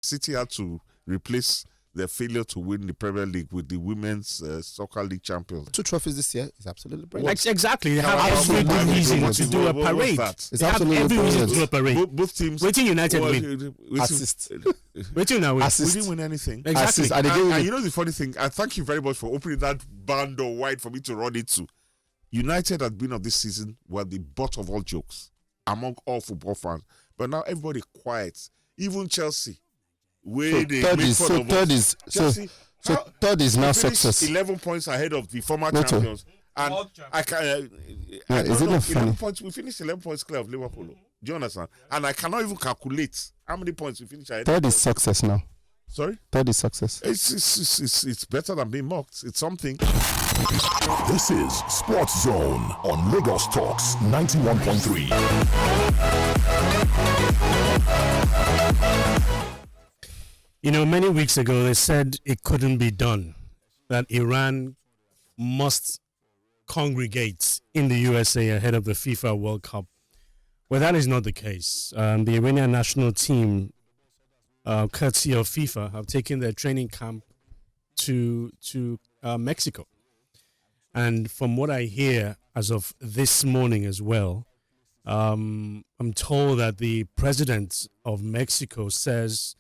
City had to replace their failure to win the Premier League with the Women's Soccer League champions. 2 trophies this year is absolutely brilliant. Exactly. They have every good reason to do a parade. It's absolutely every reason to do a brilliant. parade. Both teams. Waiting United win. Assist. Waiting now win. We didn't win anything. Exactly. Assist. And you know the funny thing, and thank you very much for opening that barn door wide for me to run into. United at the beginning of this season were the butt of all jokes among all football fans. But now everybody quiet. Even Chelsea. Third is now success. 11 points ahead of the former champions. And I can. Is it not funny? 11 points. We finished 11 points clear of Liverpool. Do you understand? And I cannot even calculate how many points we finished ahead. Third is success now. Sorry? Third is success. It's better than being mocked. It's something. This is Sports Zone on Lagos Talks 91.3. You know, many weeks ago they said it couldn't be done, that Iran must congregate in the USA ahead of the FIFA World Cup. Well, that is not the case. The Iranian national team, courtesy of FIFA, have taken their training camp to Mexico. And from what I hear as of this morning as well, I'm told that the president of Mexico says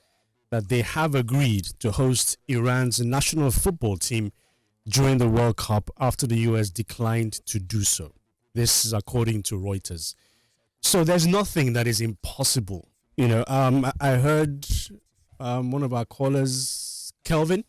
that they have agreed to host Iran's national football team during the World Cup after the US declined to do so. This is according to Reuters. So there's nothing that is impossible. You know, I heard one of our callers, Kelvin,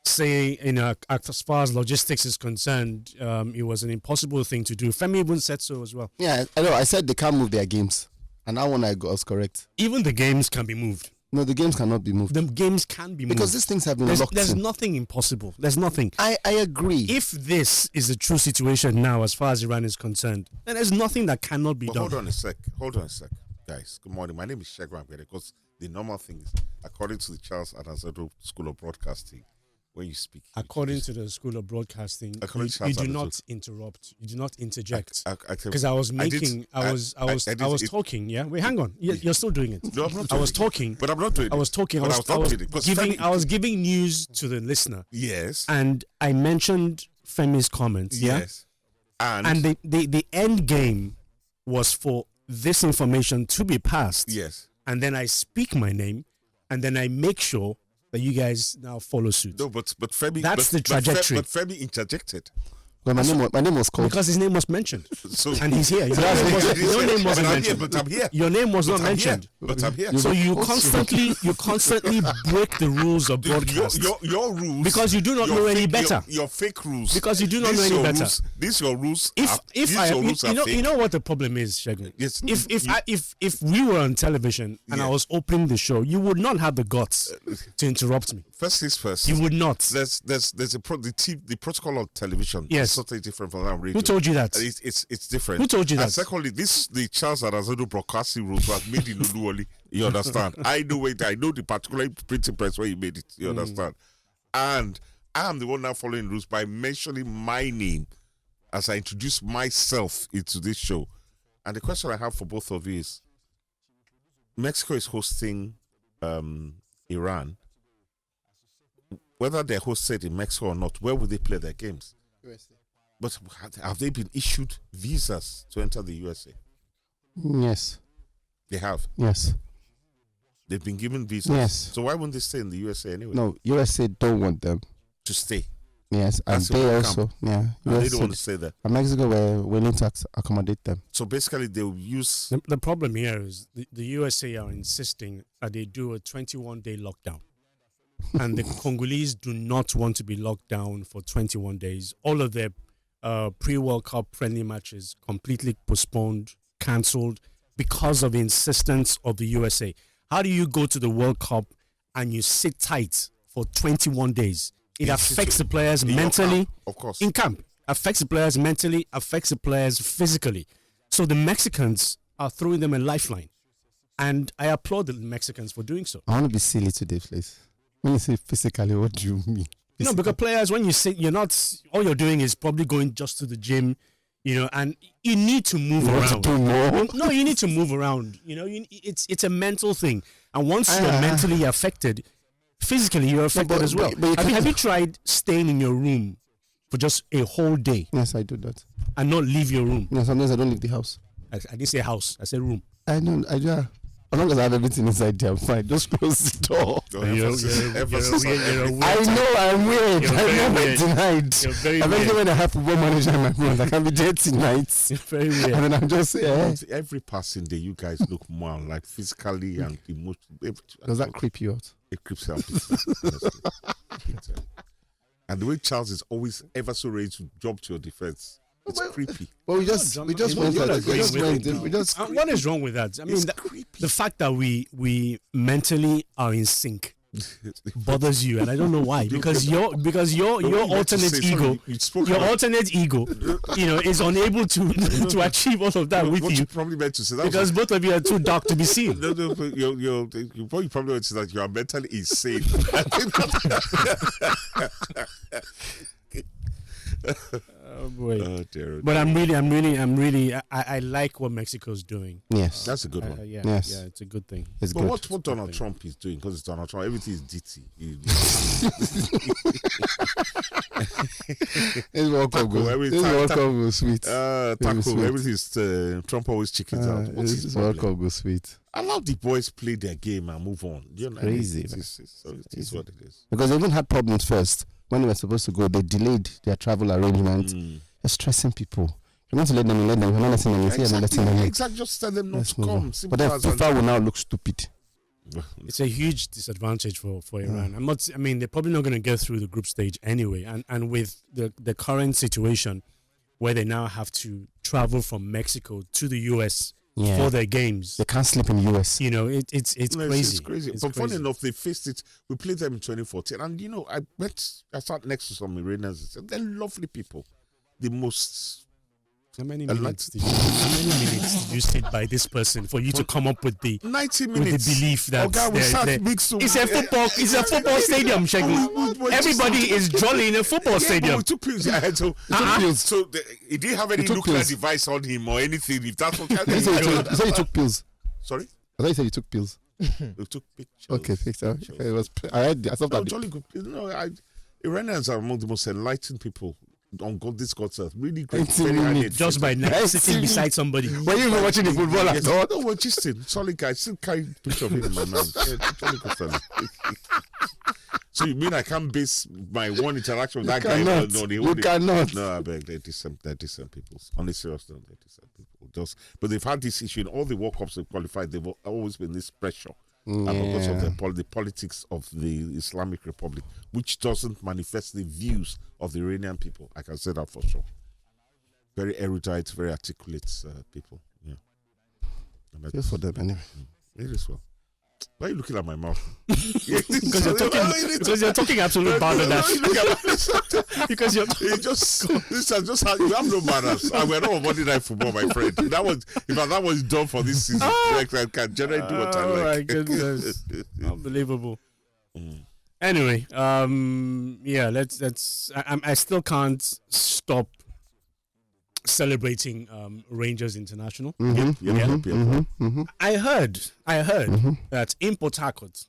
say, you know, as far as logistics is concerned, it was an impossible thing to do. Femi even said so as well. Yeah, I know. I said they can't move their games. And that one I was correct. Even the games can be moved. No, the games cannot be moved. The games can be moved. Because these things have been locked There's in. nothing impossible. There's nothing. I agree. If this is a true situation now as far as Iran is concerned, then there's nothing that cannot be done. Hold on a sec, guys. Good morning. My name is Shegun Ambede, because the normal thing is, according to the Charles Anazedo School of Broadcasting, when you speak, according to the School of Broadcasting, you do not interrupt. You do not interject. Because I was talking. Yeah, wait, hang on. You're still doing it. No, I'm not. I was talking, but I'm not doing it. I was talking. I was giving news to the listener. Yes. And I mentioned Femi's comments. Yes. Yeah? And the end game was for this information to be passed. Yes. And then I speak my name, and then I make sure that you guys now follow suit. No, but Femi. That's the trajectory. But Femi interjected. Well, my name was called. Because his name was mentioned. So, and he's here. Your name wasn't mentioned. But I'm here. Your name was not mentioned. But I'm here. So you constantly break the rules of broadcast. Your rules. Because you do not know any better. Your fake rules. Because you do not know any better. These your rules. You know what the problem is, Shegun? Yes. If we were on television and I was opening the show, you would not have the guts to interrupt me. First things first. You would not. There's the protocol of television. Yes. Totally different from that radio. Who told you that? It's different. Who told you that? And secondly, the Charles Anazedo broadcasting rules was made in Uluwole. You understand? I know the particular printing press where you made it. You understand? And I am the one now following rules by mentioning my name as I introduce myself into this show. And the question I have for both of you is: Mexico is hosting Iran. Whether they're hosted in Mexico or not, where will they play their games? USA. But have they been issued visas to enter the USA? Yes. They have? Yes. They've been given visas? Yes. So why wouldn't they stay in the USA anyway? No, USA don't want them. To stay? Yes, and they also, yeah. And they don't want to stay there? And Mexico were willing to accommodate them. So basically they will use... The problem here is the USA are insisting that they do a 21-day lockdown. And the Congolese do not want to be locked down for 21 days. All of their pre-World Cup friendly matches completely postponed, cancelled because of the insistence of the USA. How do you go to the World Cup and you sit tight for 21 days? It affects the players mentally. Camp, of course. In camp. Affects the players mentally, affects the players physically. So the Mexicans are throwing them a lifeline. And I applaud the Mexicans for doing so. I want to be silly today, please. When you say physically, what do you mean? No, because players, when you say you're not, all you're doing is probably going just to the gym, and you need to move around. Want to do more? No, you need to move around. It's a mental thing. And once you're mentally affected, physically you're affected as well. But Have you tried staying in your room for just a whole day? Yes, I do that. And not leave your room? No, sometimes I don't leave the house. I didn't say house. I said room. I don't. As long as I have everything inside there, I'm fine. Just close the door. You're weird. I know I'm weird. You're I very never weird. denied. You're very Especially weird. when I have football manager in my front, I can be there tonight. You're very weird. And then I'm just Every passing day, you guys look more like physically and emotionally. Does that creep you out? It creeps out. Honestly. And the way Charles is always ever so ready to jump to your defense, it's creepy. Well, we just went. What is wrong with that? I mean, the fact that we mentally are in sync bothers you, and I don't know why. Because your alternate ego, is unable to achieve all of that with what you. you probably meant to say that Because both of you are too dark to be seen. no, what you probably meant to say that you are mentally insane. Oh boy. Oh dear. But I'm really I like what Mexico's doing. Yes, That's a good one. Yes. Yeah, it's a good thing. it's But good. what Donald Trump is doing, because it's Donald Trump, everything is DT. This World Cup Taco, every This time- World Cup was sweet. Taco, sweet. everything is Trump always chickens out. What's his This World problem? Cup was sweet Allow the boys play their game and move on. You know, Crazy, It man. is what it is. because they even had problems first when they were supposed to go. They delayed their travel arrangements. They're stressing people. You want to let them in, let them. You're not letting them in. You're not letting them in. Exactly. Just tell them not Let's to move come. on. Simple But then as that. FIFA will now look stupid. It's a huge disadvantage for Iran. They're probably not going to get through the group stage anyway. And with the current situation where they now have to travel from Mexico to the US for their games, They can't sleep in the US. it's No, crazy. It's crazy. It's But funny crazy. enough, they faced it. We played them in 2014. And, I sat next to some Iranians. They're lovely people. The most... How many minutes did you sit by this person for you to come up with the 90 with minutes. the belief that it's a football stadium, Shaggy. Everybody is jolly in a football stadium. We took pills. Yeah, so he didn't have any took nuclear pills. device on him or anything. If that's what You said you took pills. Sorry? I thought you said you took pills. We took pictures. Okay, picture. Okay, it was. I heard. I thought No, that. jolly good. Iranians are among the most enlightened people on this God's earth. Really great. 18 Very high minutes. Just by sitting beside somebody. Were you even watching the football at all? No, we're just in. Solid guy. Still carry a picture of him in my mind. Yeah, jolly good fella. So you mean I can't base my one interaction with that guy cannot. on the You whole day? cannot. No, I beg. They're decent people. On a serious note, they're decent people. But they've had this issue in all the World Cups they've qualified. They've always been this pressure. Because of the politics of the Islamic Republic, which doesn't manifest the views of the Iranian people. I can say that for sure. Very erudite, very articulate people. Yeah. Good for them anyway. It is well. Why are you looking at my mouth? Because you're talking absolute balderdash. Because you're You have no manners. And we're not on Monday Night Football, my friend. That was done for this season. I can generally do what I like. Oh my goodness. Unbelievable. Anyway, let's I still can't stop celebrating Rangers International. I heard that in Port Harcourt,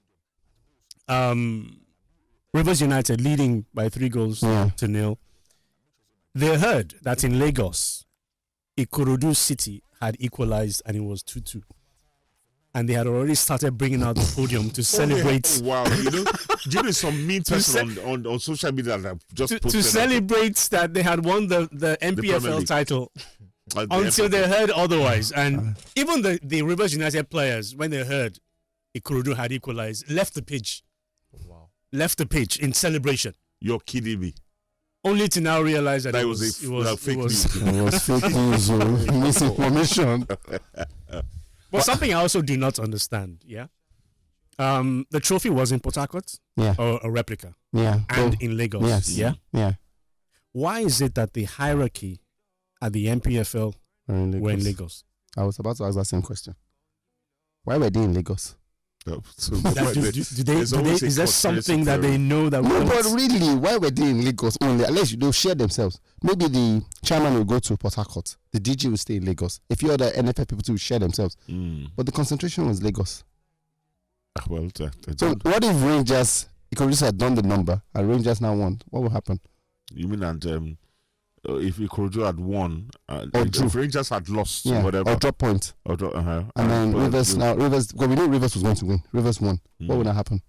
Rivers United leading by 3-0. They heard that in Lagos, Ikorodu City had equalized and it was 2-2. And they had already started bringing out the podium to celebrate. Wow, do you know some mean person on social media that just to posted celebrate that they had won the MPFL League. title until they heard otherwise. And even the Rivers United players, when they heard Ikorodu had equalized, left the pitch. Wow. Left the pitch in celebration. You're kidding me. Only to now realize that That it was fake was news. It was fake news. Misinformation. But something I also do not understand, yeah? The trophy was in Port Harcourt, Yeah. or a replica, Yeah. and in Lagos, Yes. yeah? Yeah. Why is it that the hierarchy at the MPFL were in Lagos? I was about to ask that same question. Why were they in Lagos? So Is there something that they know that we No, but don't? really, why were they in Lagos only? Unless they'll share themselves. Maybe the chairman will go to Port Harcourt. The DG will stay in Lagos. A few other NFL people too will share themselves. But the concentration was Lagos. Well, So what if Rangers, Ikorodu had done the number and Rangers now won? What will happen? you mean if Ikorodu had won, Or drew. if Rangers had lost, Yeah, whatever, or drop point. and And then Rivers, because we knew Rivers was going to win. Rivers won. What would that happen?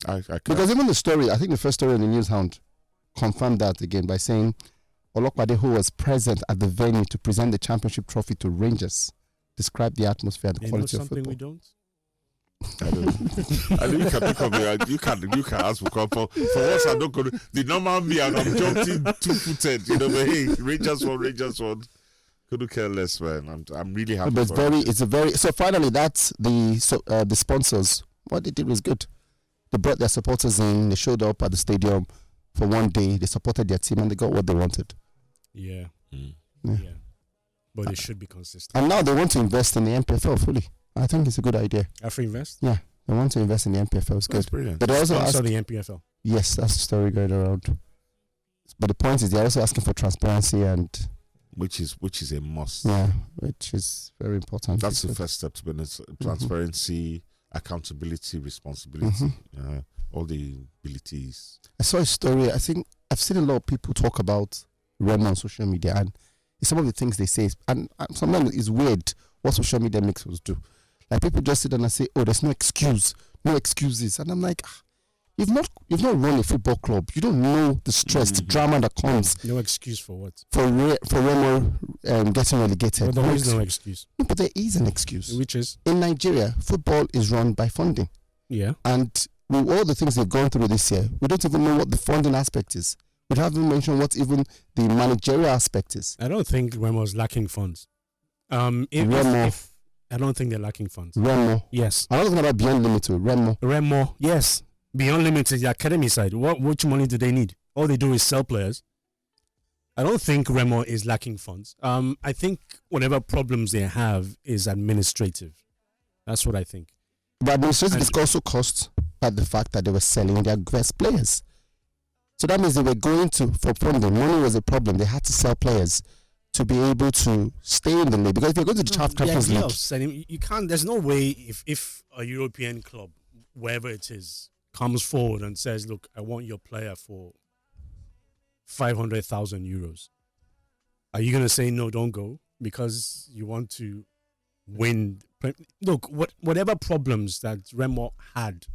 I can't. Because even the story, I think the first story in the News Hound confirmed that again by saying Olokpade, who was present at the venue to present the championship trophy to Rangers, described the atmosphere, the They know quality of something football. we don't. I don't know. I know you can pick up. You can ask for comfort. For once, I don't go. The normal me, and I'm jumping 2-footed. You know, but hey, Rangers won. Couldn't care less, man. I'm really happy. But so finally that's the sponsors. What they did was good. They brought their supporters in. They showed up at the stadium for one day. They supported their team and they got what they wanted. Yeah. Yeah. But it should be consistent. And now they want to invest in the MPFL fully. I think it's a good idea. After invest? Yeah, they want to invest in the MPFL. It's That's good. brilliant. But they also Also the MPFL. yes, that's the story going around. But the point is, they're also asking for transparency and Which is a must. yeah, which is very important. That's It's the good. first step to business: transparency, accountability, responsibility, all the abilities. I saw a story. I think I've seen a lot of people talk about Remo on social media, and some of the things they say, and sometimes it's weird what social media makes us do. Like people just sit down and say, "Oh, there's no excuse, no excuses," and I'm like, you've not run a football club. You don't know the stress, the drama that comes No excuse for what? for Remo getting relegated. But there is no excuse. No, but there is an excuse. Which is? In Nigeria, football is run by funding. Yeah. And with all the things they've gone through this year, we don't even know what the funding aspect is. We haven't mentioned what even the managerial aspect is. I don't think Remo's lacking funds. If I don't think they're lacking funds. Remo. Yes. I'm not talking about Beyond Limited. Remo. Remo, yes. Beyond Limited, the academy side. Which money do they need? All they do is sell players. I don't think Remo is lacking funds. I think whatever problems they have is administrative. That's what I think. But administrative is also cost by the fact that they were selling their best players. So that means they were going to, for funding, money was a problem. They had to sell players to be able to stay in the league. Because if you're going to the CHAF Champions idea League, of selling, you can't. There's no way if a European club, wherever it is, comes forward and says, "Look, I want your player for 500,000 euros." Are you going to say no? Don't go because you want to win? Look, whatever problems that Remo had,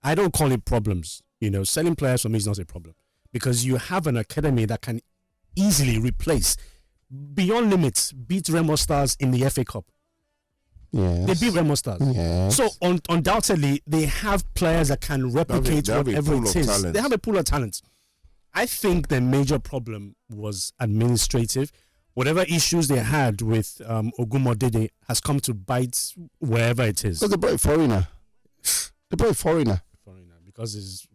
I don't call it problems. Selling players for me is not a problem because you have an academy that can easily replace. Beyond Limits beat Remo Stars in the FA Cup. yes. They beat Remo Stars. Yes. So undoubtedly, they have players that can replicate they have a whatever pool it of is. talent. They have a pool of talent. I think the major problem was administrative. Whatever issues they had with Ogumodede has come to bite wherever it is. So they brought a foreigner. Foreigner, because he's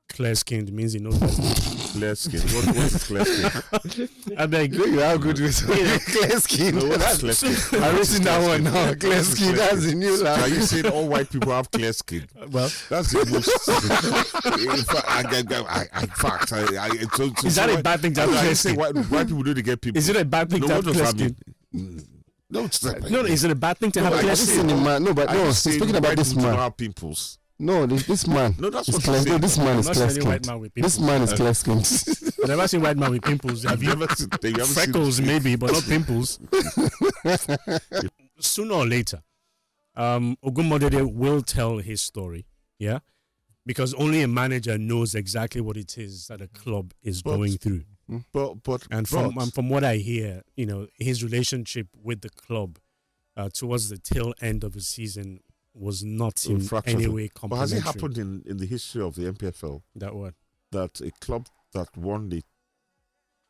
clear-skinned means he knows best. Clear skin. What is clear skin? I beg. Look at how good we clear skin. No, what is clear skin? I'm reaching that one now. Clear skin. That's the new Are language. you saying all white people have clear skin? Well, That's the most. In fact, so is that a bad thing to have I clear say skin? white people don't get people. Is it a bad thing No, to what have does clear that skin? mean? No, it's not. No, is it a bad thing to have I clear just skin? say No, but I no, just say speaking about white this people don't man. have pimples. No, this man. No, that's is what clear. you say. No, this man I'm is not clear saying white skinned. man with This pimples. man is clear skinned. I've never seen white man with pimples. Have you? You haven't Freckles seen- maybe, but not pimples. Sooner or later, Ogumodede will tell his story. Yeah, because only a manager knows exactly what it is that a club is But- going through. But And from what I hear, his relationship with the club towards the tail end of the season was not in fractured. any way But has complimentary. it happened in the history of the MPFL That word. that a club that won the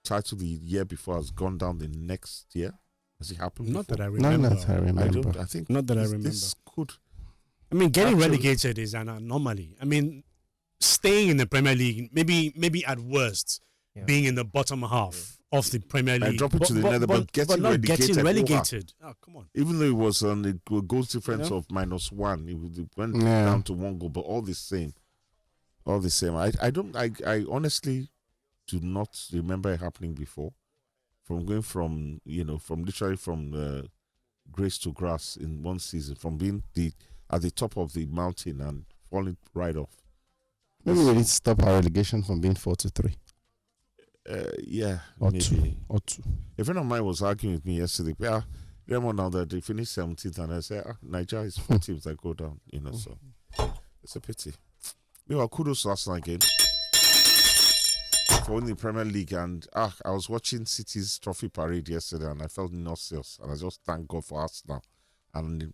title the year before has gone down the next year? Has it happened? Not before? that I None remember. that I I remember. don't. I think Not that I this- remember. This could. I mean, getting Actually- relegated is an anomaly. I mean, staying in the Premier League, maybe at worst, being in the bottom half of the Premier League, drop it to the nether, but getting not relegated getting over. relegated. Oh, come on. Even though it was on a goal difference Yeah. of -1, it went Yeah. down to 1 goal. But all the same. I honestly do not remember it happening before. From going from literally from grace to grass in one season, from being at the top of the mountain and falling right off. Maybe we need to stop our relegation from being 4-3 Yeah, or maybe. 2. A friend of mine was arguing with me yesterday. Yeah, remember now that they finished 17th, and I said, Nigeria is 4 teams that go down, so it's a pity. Meanwhile, kudos to Arsenal again for winning the Premier League. And I was watching City's trophy parade yesterday, and I felt nauseous. And I just thank God for Arsenal and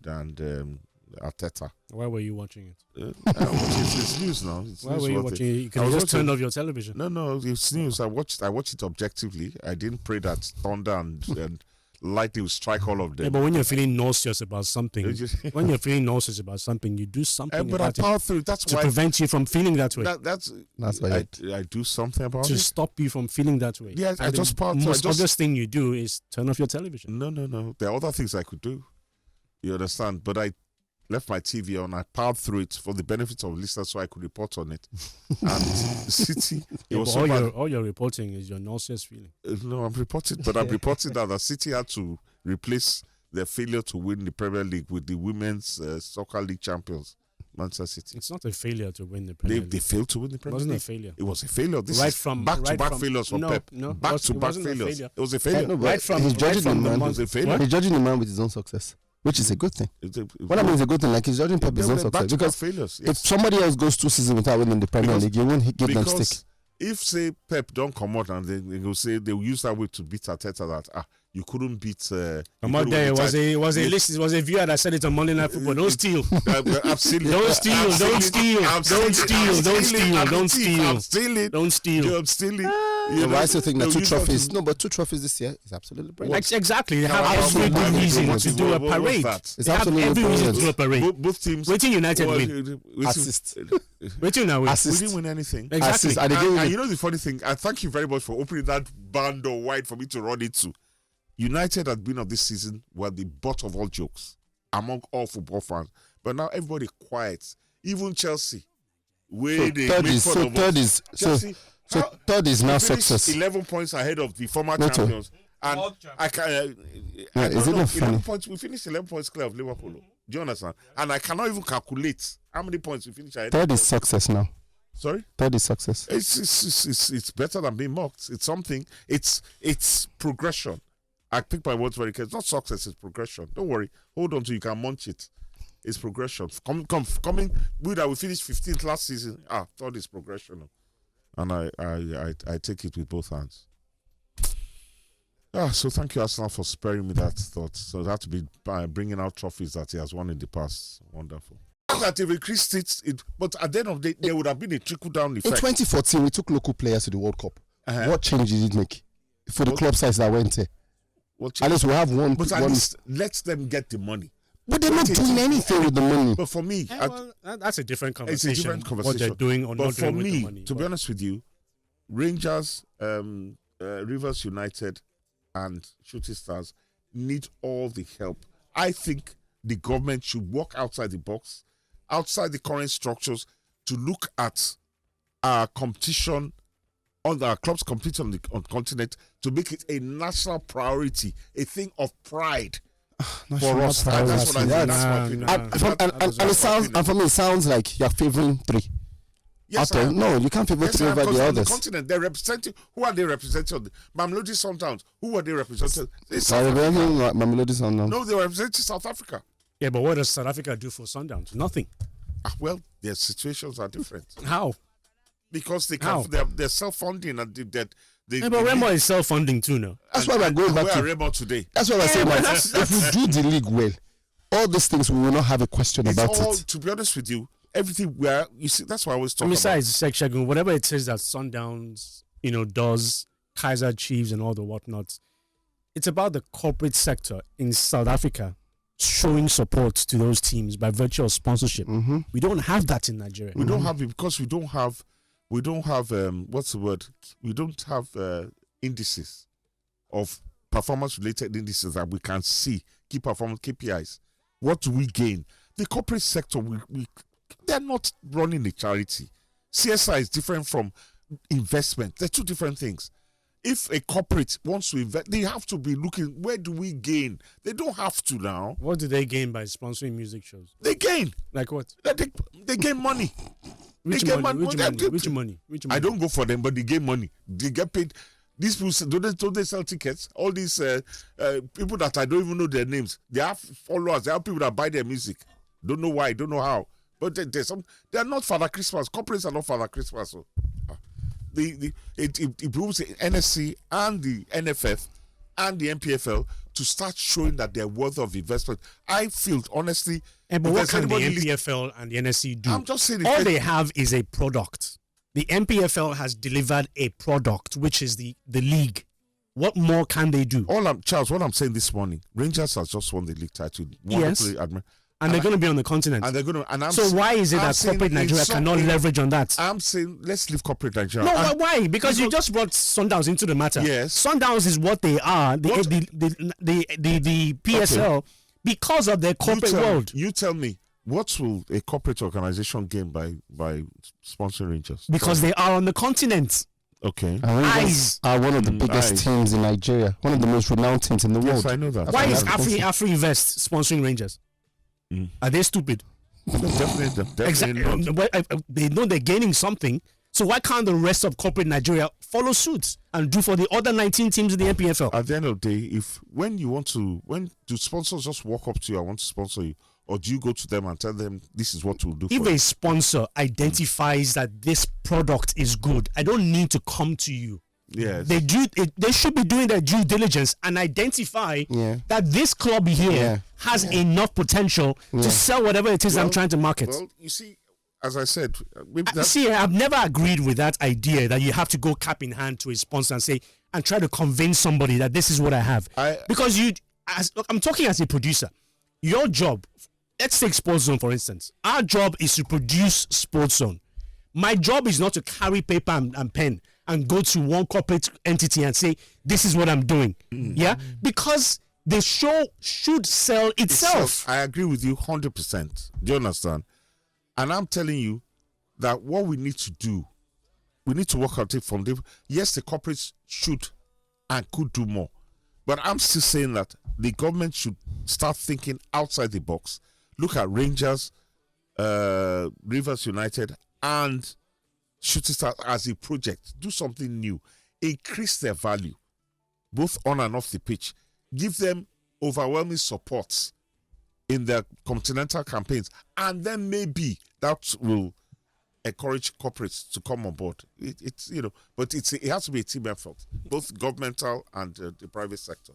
Arteta. Why were you watching it? It's news now. Why were you watching it? You can just turn off your television. No, it's news. I watched it objectively. I didn't pray that thunder and lightning will strike all of them. Yeah, but when you're feeling nauseous about something, you do something but about I power through. That's to why prevent you from feeling that way. That's why I do something about to it. stop you from feeling that way. Yeah, I just power the through. most obvious thing you do is turn off your television. No. There are other things I could do. You understand? But I left my TV on. I powered through it for the benefit of listeners, so I could report on it. And City, it was so bad. All you're reporting is your nauseous feeling. No, I'm reporting, but I'm reporting that the City had to replace their failure to win the Premier League with the women's soccer league champions, Manchester City. It's not a failure to win the Premier League. They failed to win the Premier League. It wasn't a failure. It was a failure. This right is from back-to-back failures for Pep. No, back-to-back failures. It was a failure. No, right from he's judging the man. It was a failure. He's judging the man with his own success, which is a good thing. What I mean is a good thing. Like he's judging Pep with his own success, because failures. if somebody else goes 2 seasons without winning the Premier League, you won't give them stick. If say Pep don't come out and they will say they will use that way to beat Arteta that you couldn't beat. Come out there. It was a viewer that said it on Monday Night Football. Don't steal. I've seen it. Don't steal. Don't steal. I'm stealing. I still think that 2 trophies. No, but 2 trophies this year is absolutely brilliant. Exactly. They have every reason to do a parade. It's absolutely reason to do a parade. Both teams. Waiting United win. Assist. Waiting now win. We didn't win anything. Exactly. And you know the funny thing? I thank you very much for opening that barn door wide for me to run into. United at the beginning of this season were the butt of all jokes among all football fans. But now everybody quiet. Even Chelsea. Third is now success. 11 points ahead of the former champions. And I can. Is it not funny? We finished 11 points clear of Liverpool. Do you understand? And I cannot even calculate how many points we finished ahead. Third is success now. Sorry? Third is success. It's better than being mocked. It's something. It's progression. I pick my words very carefully. It's not success, it's progression. Don't worry. Hold on to you can munch it. It's progression. Coming with that we finished 15th last season. Third is progression. And I take it with both hands. So thank you, Arsenal, for sparing me that thought. So that to be bringing out trophies that he has won in the past. Wonderful. That they've increased it, but at the end of the day, there would have been a trickle-down effect. In 2014, we took local players to the World Cup. What change did it make for the club size that went there? At least we have one. But at least let them get the money. But they're not doing anything with the money. But for me, that's a different conversation. It's a different conversation. What they're doing or not doing with the money. To be honest with you, Rangers, Rivers United, and Shooting Stars need all the help. I think the government should walk outside the box, outside the current structures, to look at our competition on our clubs competing on the continent, to make it a national priority, a thing of pride for us. That's what I think. And for me, it sounds like you're favoring 3. Yes, no, you can't favor 3 over the others. The continent, they're representing. Who are they representing? Mamelodi Sundowns. Who are they representing? Mamelodi Sundowns. No, they were representing South Africa. Yeah, but what does South Africa do for Sundowns? Nothing. Well, their situations are different. How? Because they're self-funding and but Remo is self-funding too now. That's why we're going back to Remo today. That's what I say. If we do the league well, all these things we will not have a question about it. To be honest with you, everything you see, that's why I always talk about. Besides, Shagun, whatever it says that Sundowns, does, Kaiser Chiefs and all the whatnots, it's about the corporate sector in South Africa showing support to those teams by virtue of sponsorship. Mm-hmm. We don't have that in Nigeria. We don't have it because we don't have what's the word? We don't have indices of performance-related indices that we can see, key performance KPIs. What do we gain? The corporate sector, they're not running a charity. CSI is different from investment. They're two different things. if a corporate wants to invest, they have to be looking, where do we gain? They don't have to now. What do they gain by sponsoring music shows? They gain. Like what? They gain money. Which They get money? Which money. money? Which money? Which money? I don't go for them, but they get money. They get paid. These people, don't they sell tickets? All these people that I don't even know their names, they have followers. They have people that buy their music. Don't know why, don't know how. But they are not Father Christmas. Corporates are not Father Christmas. So. It behooves the NSC and the NFF and the MPFL to start showing that they're worth of investment. I feel, honestly... but what can the MPFL and the NSC do? I'm just saying... All they have is a product. The MPFL has delivered a product, which is the league. What more can they do? Charles, what I'm saying this morning, Rangers has just won the league title. Yes. And they're going to be on the continent. And they're going to. So why is it that corporate Nigeria cannot leverage on that? I'm saying let's leave corporate Nigeria. No, why? Because you just brought Sundowns into the matter. Yes. Sundowns is what they are. The PSL okay. because of their corporate world. You tell me, what will a corporate organization gain by sponsoring Rangers? Because they are on the continent. Okay. Rangers are one of the biggest teams in Nigeria. One of the most renowned teams in the world. Yes, I know that. Why is Afri Invest sponsoring Rangers? Are they stupid? Definitely exactly. They know they're gaining something. So why can't the rest of corporate Nigeria follow suit and do for the other 19 teams in the NPFL? At the end of the day, when do sponsors just walk up to you and want to sponsor you, or do you go to them and tell them this is what we'll do? If a sponsor identifies that this product is good, I don't need to come to you. Yes. They should be doing their due diligence and identify that this club here has enough potential to sell whatever it is I'm trying to market. Well, you see, as I said, I've never agreed with that idea that you have to go cap in hand to a sponsor and say and try to convince somebody that this is what I have. Because I'm talking as a producer. Your job, let's take Sports Zone for instance. Our job is to produce Sports Zone. My job is not to carry paper and pen and go to one corporate entity and say, this is what I'm doing. Yeah? Because the show should sell itself. I agree with you 100%. Do you understand? And I'm telling you that what we need to do, we need to work out it from the... Yes, the corporates should and could do more. But I'm still saying that the government should start thinking outside the box. Look at Rangers, Rivers United, and Shooting Stars as a project. Do something new. Increase their value, both on and off the pitch. Give them overwhelming support in their continental campaigns, and then maybe that will encourage corporates to come on board. But it has to be a team effort, both governmental and the private sector.